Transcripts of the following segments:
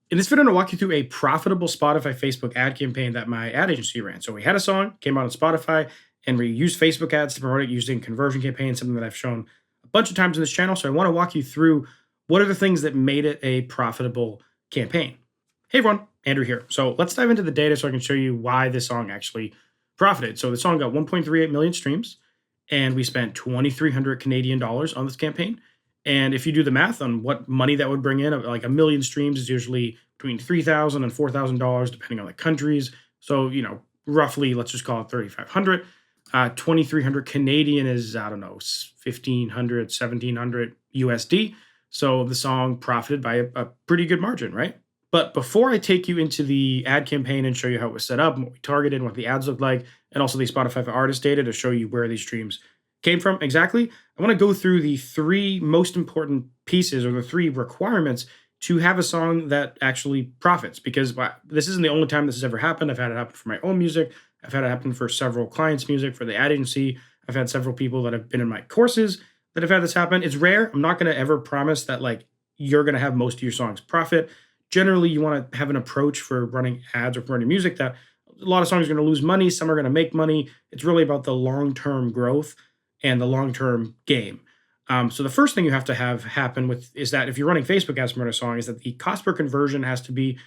In this video, I'm going to walk you through a profitable Spotify Facebook ad campaign that my ad agency ran. So we had a song, came out on Spotify, and we used Facebook ads to promote it using conversion campaigns, something that I've shown a bunch of times in this channel. So I want to walk you through what are the things that made it a profitable campaign. Hey everyone, Andrew here. So let's dive into the data so I can show you why this song actually profited. So the song got 1.38 million streams, and we spent 2,300 Canadian dollars on this campaign. And if you do the math on what money that would bring in, like a million streams is usually between $3,000 and $4,000, depending on the countries. So, roughly, let's just call it 3,500. 2,300 Canadian is, I don't know, 1,500, 1,700 USD. So the song profited by a pretty good margin, right? But before I take you into the ad campaign and show you how it was set up, and what we targeted, and what the ads looked like, and also the Spotify for Artists data to show you where these streams came from exactly, I want to go through the three most important pieces, or the three requirements to have a song that actually profits, because this isn't the only time this has ever happened. I've had it happen for my own music. I've had it happen for several clients' music, for the ad agency. I've had several people that have been in my courses that have had this happen. It's rare. I'm not going to ever promise that you're going to have most of your songs profit. Generally, you want to have an approach for running ads or promoting music that a lot of songs are going to lose money. Some are going to make money. It's really about the long-term growth and the long-term game. So the first thing you have to have happen is that if you're running Facebook ads for a song, is that the cost per conversion has to be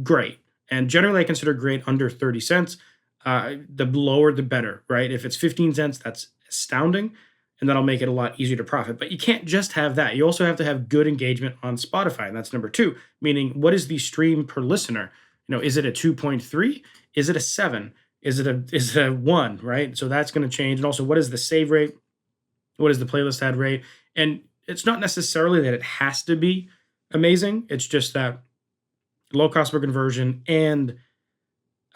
great. And generally I consider great under 30 cents. The lower, the better, right? If it's 15 cents, that's astounding. And that'll make it a lot easier to profit. But you can't just have that. You also have to have good engagement on Spotify. And that's number two, meaning what is the stream per listener? Is it a 2.3? Is it a 7? Is it a 1, right? So that's going to change. And also, what is the save rate? What is the playlist ad rate? And it's not necessarily that it has to be amazing. It's just that low cost per conversion and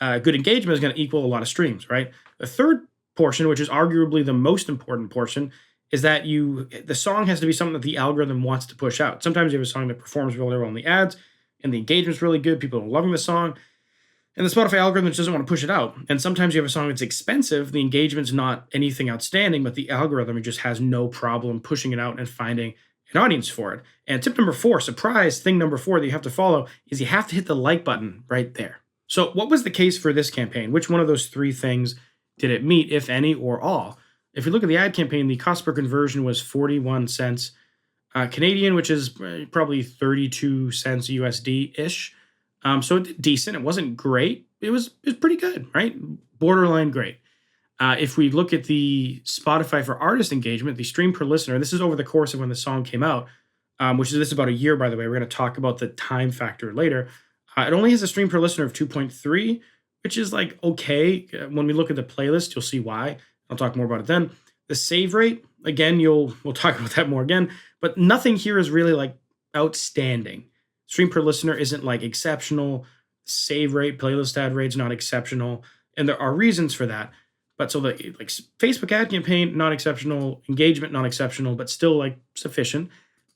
good engagement is going to equal a lot of streams, right? The third portion, which is arguably the most important portion, is that the song has to be something that the algorithm wants to push out. Sometimes you have a song that performs really well in the ads and the engagement's really good. People are loving the song, and the Spotify algorithm just doesn't want to push it out. And sometimes you have a song that's expensive, the engagement's not anything outstanding, but the algorithm just has no problem pushing it out and finding an audience for it. And tip number 4, surprise, thing number 4 that you have to follow is you have to hit the like button right there. So what was the case for this campaign? Which one of those three things did it meet, if any or all? If you look at the ad campaign, the cost per conversion was 41 cents Canadian, which is probably 32 cents USD-ish. So it did decent. It wasn't great. It was pretty good, right? Borderline great. If we look at the Spotify for Artist engagement, the stream per listener, this is over the course of when the song came out, this is about a year, by the way. We're going to talk about the time factor later. It only has a stream per listener of 2.3, which is okay. When we look at the playlist, you'll see why. I'll talk more about it then. The save rate, again, we'll talk about that more again, but nothing here is really outstanding. Stream per listener isn't exceptional. Save rate, playlist ad rate's not exceptional. And there are reasons for that. But so the Facebook ad campaign, not exceptional. Engagement, not exceptional, but still sufficient.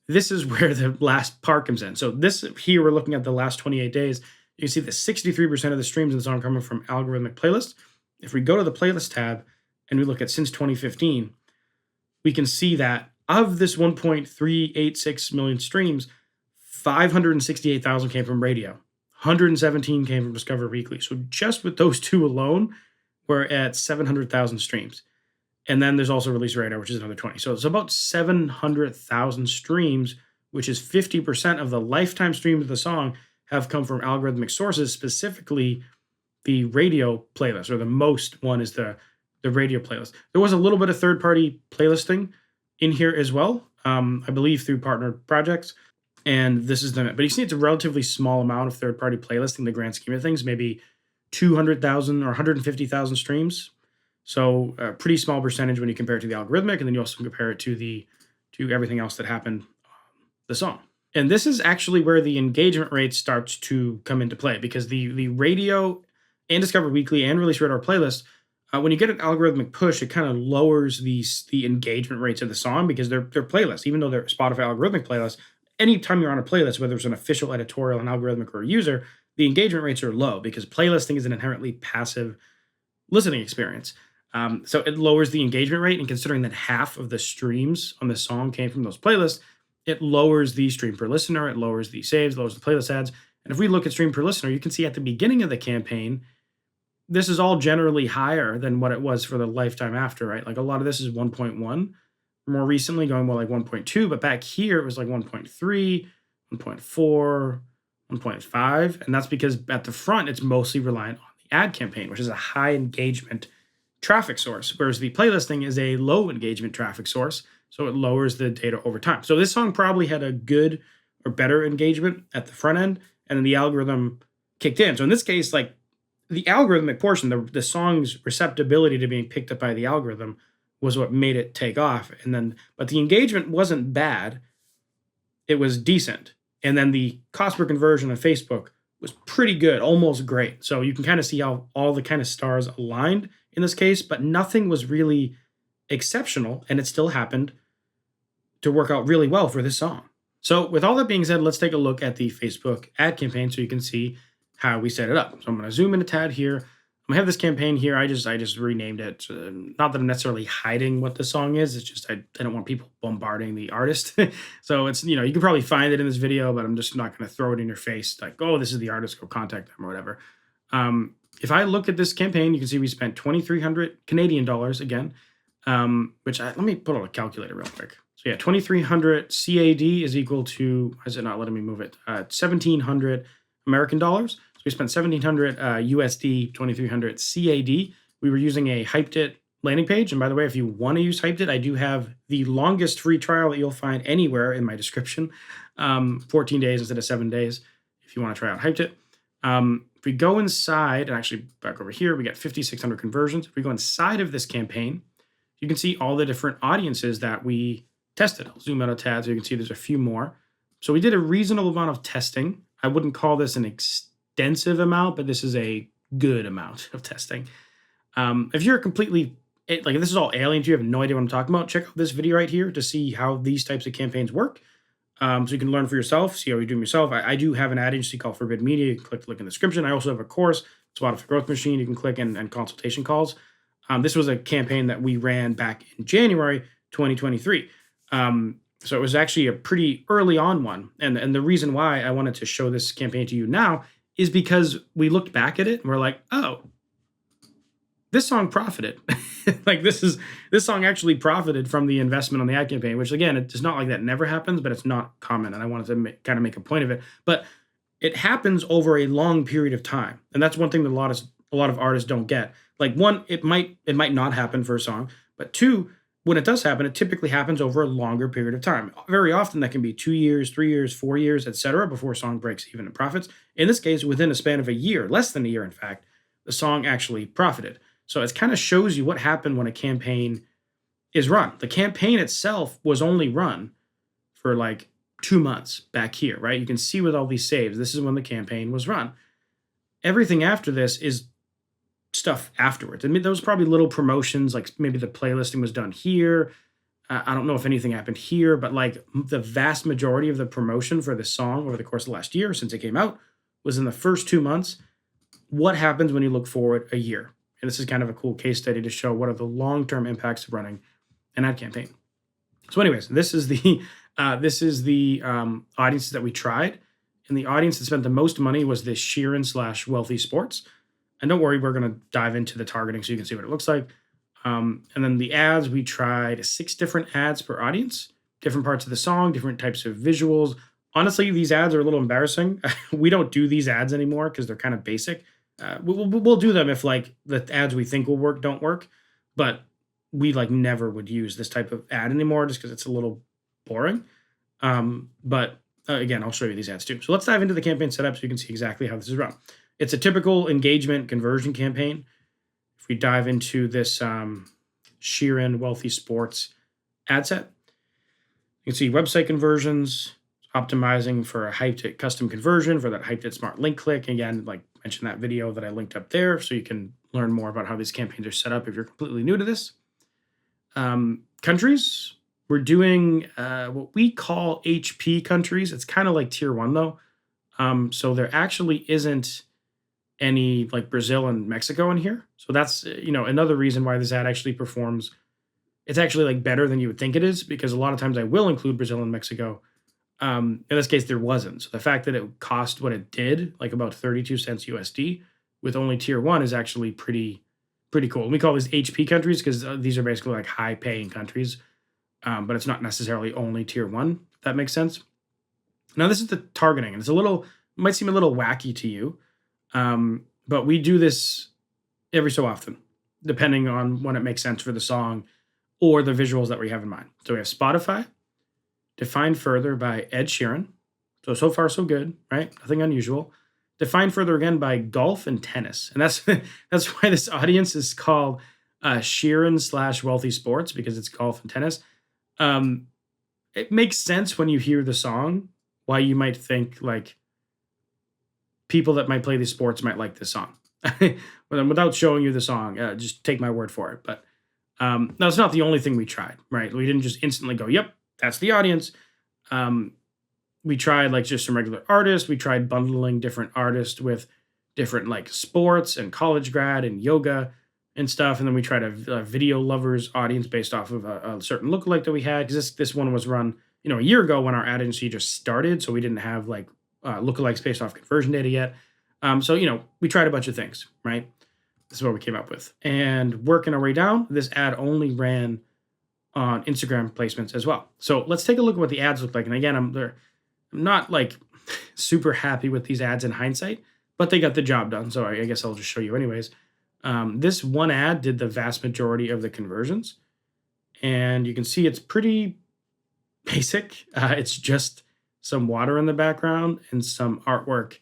This is where the last part comes in. So this here, we're looking at the last 28 days. You can see that 63% of the streams in the song coming from algorithmic playlists. If we go to the playlist tab and we look at since 2015, we can see that of this 1.386 million streams, 568,000 came from radio. 117 came from Discover Weekly. So just with those two alone, we're at 700,000 streams. And then there's also Release Radar, which is another 20. So it's about 700,000 streams, which is 50% of the lifetime streams of the song have come from algorithmic sources, specifically the radio playlist, or the most one is the radio playlist. There was a little bit of third-party playlisting in here as well, I believe through partner projects. And this is the, but you see it's a relatively small amount of third-party playlisting in the grand scheme of things, maybe 200,000 or 150,000 streams. So a pretty small percentage when you compare it to the algorithmic, and then you also compare it to everything else that happened on the song. And this is actually where the engagement rate starts to come into play, because the radio and Discover Weekly and Release Radar playlist, when you get an algorithmic push, it kind of lowers the engagement rates of the song, because they're playlists, even though they're Spotify algorithmic playlists. Anytime you're on a playlist, whether it's an official editorial, an algorithmic, or a user, the engagement rates are low because playlisting is an inherently passive listening experience. So it lowers the engagement rate, and considering that half of the streams on the song came from those playlists, it lowers the stream per listener, it lowers the saves, lowers the playlist ads, And if we look at stream per listener, you can see at the beginning of the campaign, this is all generally higher than what it was for the lifetime after, right? Like a lot of this is 1.1, more recently going more like 1.2, but back here it was like 1.3, 1.4, 1.5. And that's because at the front, it's mostly reliant on the ad campaign, which is a high engagement traffic source, whereas the playlisting is a low engagement traffic source. So it lowers the data over time. So this song probably had a good or better engagement at the front end, and then the algorithm kicked in. So in this case, like the algorithmic portion, the song's receptibility to being picked up by the algorithm was what made it take off. And then, but the engagement wasn't bad. It was decent. And then the cost per conversion on Facebook was pretty good, almost great. So you can kind of see how all the kind of stars aligned in this case, but nothing was really exceptional, and it still happened to work out really well for this song. So with all that being said, let's take a look at the Facebook ad campaign so you can see how we set it up. So I'm going to zoom in a tad here. I have this campaign here. I just renamed it. Not that I'm necessarily hiding what the song is. It's just I don't want people bombarding the artist. So it's, you can probably find it in this video, but I'm just not going to throw it in your face like, oh, this is the artist, go contact them or whatever. If I look at this campaign, you can see we spent 2,300 Canadian dollars again, let me put on a calculator real quick. So yeah, 2,300 CAD is equal to, why is it not letting me move it? 1,700 American dollars. So we spent 1,700 USD, 2,300 CAD. We were using a Hyped It landing page. And by the way, if you want to use Hyped It, I do have the longest free trial that you'll find anywhere in my description. 14 days instead of 7 days if you want to try out Hyped It. If we go inside, and actually back over here, we got 5,600 conversions. If we go inside of this campaign, you can see all the different audiences that we tested. I'll zoom out a tad so you can see there's a few more. So we did a reasonable amount of testing. I wouldn't call this an extensive amount, but this is a good amount of testing. If you're completely, if this is all alien to you, have no idea what I'm talking about, check out this video right here to see how these types of campaigns work. So you can learn for yourself, see how you do them yourself. I do have an ad agency called Forbid Media. You can click the link in the description. I also have a course, Spotify Growth Machine. You can click and consultation calls. This was a campaign that we ran back in January 2023. So it was actually a pretty early on one. And the reason why I wanted to show this campaign to you now is because we looked back at it and we're like, oh, this song profited. This song actually profited from the investment on the ad campaign, which again, it's not like that never happens, but it's not common. And I wanted to kind of make a point of it, but it happens over a long period of time. And that's one thing that a lot of artists don't get. Like one, it might not happen for a song, but two, when it does happen, it typically happens over a longer period of time. Very often that can be 2 years, 3 years, 4 years, etc., before a song breaks even and profits. In this case, within a span of a year, less than a year, in fact, the song actually profited. So it kind of shows you what happened when a campaign is run. The campaign itself was only run for like 2 months back here, right? You can see with all these saves, this is when the campaign was run. Everything after this is stuff afterwards. I mean, there was probably little promotions, like maybe the playlisting was done here. I don't know if anything happened here, but like the vast majority of the promotion for this song over the course of the last year since it came out was in the first 2 months. What happens when you look forward a year? And this is kind of a cool case study to show what are the long-term impacts of running an ad campaign. So anyways, this is the audiences that we tried. And the audience that spent the most money was this Sheeran/Wealthy Sports. And don't worry, we're going to dive into the targeting so you can see what it looks like. And then the ads, we tried 6 different ads per audience, different parts of the song, different types of visuals. Honestly, these ads are a little embarrassing. We don't do these ads anymore because they're kind of basic. We'll do them if like the ads we think will work don't work, but we like never would use this type of ad anymore just because it's a little boring. But again, I'll show you these ads too. So let's dive into the campaign setup so you can see exactly how this is run. It's a typical engagement conversion campaign. If we dive into this Sheeran Wealthy Sports ad set, you can see website conversions, optimizing for a Hyped It custom conversion for that Hyped It smart link click. Again, like mention that video that I linked up there so you can learn more about how these campaigns are set up if you're completely new to this. Countries, we're doing what we call HP countries. It's kind of like tier 1 though. So there actually isn't any like Brazil and Mexico in here. So that's, another reason why this ad actually performs. It's actually like better than you would think it is, because a lot of times I will include Brazil and Mexico In this case, there wasn't. So the fact that it cost what it did, like about 32 cents USD, with only tier one is actually pretty cool. We call these HP countries because these are basically like high paying countries, but it's not necessarily only tier one. If that makes sense. Now this is the targeting, and it's a little might seem a little wacky to you, but we do this every so often, depending on when it makes sense for the song or the visuals that we have in mind. So we have Spotify, Defined Further by Ed Sheeran. So far, so good, right? Nothing unusual. Defined further again by golf and tennis. And that's that's why this audience is called Sheeran / Wealthy Sports, because it's golf and tennis. It makes sense when you hear the song why you might think like people that might play these sports might like this song. Without showing you the song, just take my word for it. But no, it's not the only thing we tried, right? We didn't just instantly go, yep, that's the audience. We tried like just some regular artists. We tried bundling different artists with different like sports and college grad and yoga and stuff. And then we tried a video lovers audience based off of a certain lookalike that we had. Because this one was run, a year ago when our ad agency just started. So we didn't have like lookalikes based off conversion data yet. So we tried a bunch of things, right? This is what we came up with. And working our way down, this ad only ran on Instagram placements as well. So let's take a look at what the ads look like. And again, I'm not like super happy with these ads in hindsight, but they got the job done. So I guess I'll just show you anyways. This one ad did the vast majority of the conversions. And you can see it's pretty basic. It's just some water in the background and some artwork. It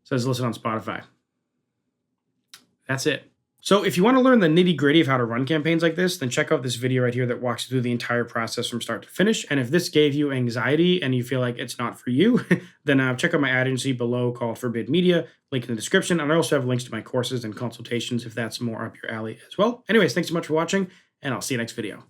says listen on Spotify. That's it. So if you want to learn the nitty gritty of how to run campaigns like this, then check out this video right here that walks you through the entire process from start to finish. And if this gave you anxiety and you feel like it's not for you, then check out my ad agency below called Forbid Media, link in the description. And I also have links to my courses and consultations if that's more up your alley as well. Anyways, thanks so much for watching, and I'll see you next video.